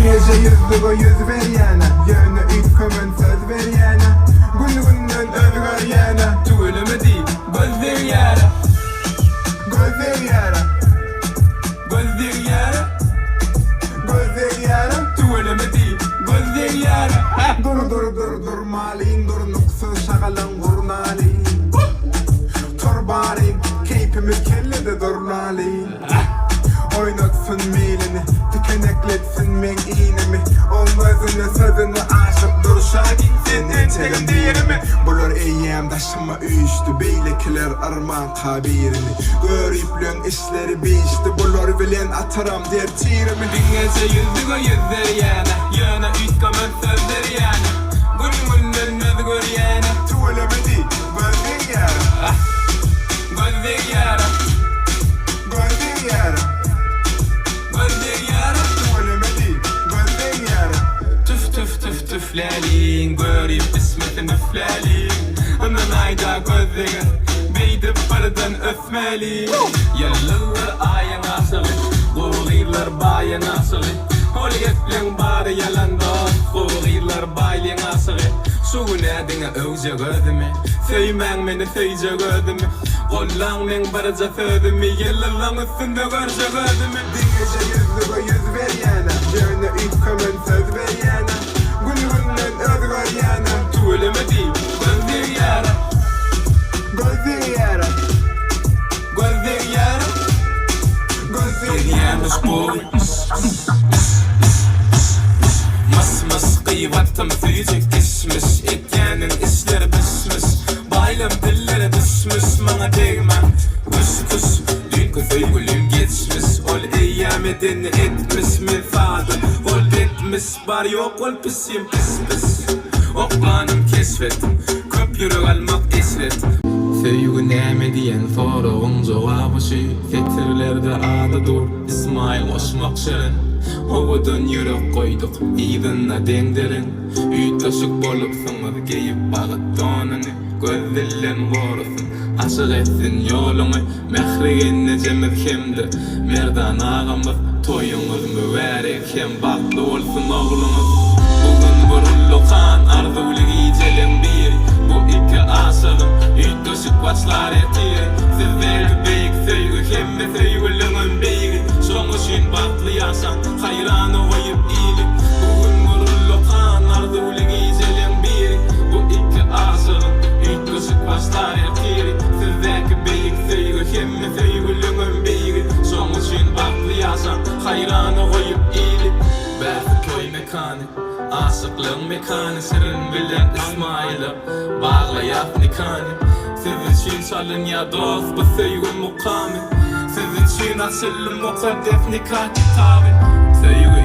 gece yüzlüğü yüz ver yana, yönü ütkömün söz ver yana, gününden özgür yana. Tüvelemedi gözler yara, Gözler yara, gözler yara, gözler yara. tüvelemedi gözler yara. Dur malin, dur nuksuz şakalın gurnalin. Turbarin, keyfimiz kellede durnalin. Oynatsın milini, tükenekletsin men iğnemi. Olmazını sözünü aşıp duruşa gitsin entegim değerimi. Bulur eyyem taşıma üstü, beylekiler arman kabirini. Görüplün işleri biçti, bulur bilen atıram der tirimi. Gece yüzlüğü yüzler yana, yana ütkömün sözler yana, gününden özgür yana. Tüvelemedi, gözler yara, Gözler yara, gözler yara. gözler yara. Tüvelemedi, gözler yara. Tüf tüflelin, görüp ismetini üflelin. Ondan ayda gözleri beydip bardan öfmelin. Yıllar ayın asılı, kuğuylar bayın asılı. Ol yetlen bari yalan dost, kuğuylar bayın asılı. Suğun edine övce gözümü, söymen meni söyce gözümü. Kollan men barca sözümü, yıllan üstünde görce gözümü. Gece yüzlüğü yüz ver yana, yönü ütkömün söz ver yana, gününden özgür yana. Tüvelemedi gözler yara, Gözler yara, gözler yara. gözler yara. Yalnız bu Mas kıyvattım füyecek düşmüş, etkenin işleri pişmiş. Baylım dillere düşmüş, bana değmen kus dünkü söygülüm geçmiş. Ol eyyamedin etmiş mifadı, ol bitmiş bar yok ol pisim pis. Oklanım keşfettim, köp yürü almak esret. Söygü näme diyen soruğun cevabı şu, fetirlerde adı dur, İsmail koşmak şirin. Ovudun yürek koyduk, iyidinna dengderin. Ütlaşık bolupsınız, geyip bağıt donunu. Gözdilen borusun, aşık etsin yolunu. Mehriginne cemiz hemdi, merdan ağamız. Toyunuz mübarek hem baklı olsun oğlunuz. Bugün burullu kan, arzulik iyicelen bir. Bu iki aşığım, ütlaşık başlar etir. Sizler beyik söygü, hemme söygülünün beyik. Son için baklı yaşam, hayranı koyup iyilik. Bugün gururlu kan, arzulik iyicelen bir. Bu iki aşığım, ütlaşık başlar etir. Sizler beyik söygü, hemme söygülünün beyik. Son için baklı yaşam, hayranı koyup iyilik. Belki köy mekanı, aşıklığın mekanı. Serin bilen İsmail'e bağlayak nikani. Siz için çalın ya dost, bu söygü mukamı. Siz için açılın mukaddef nikah kitabı. Söygü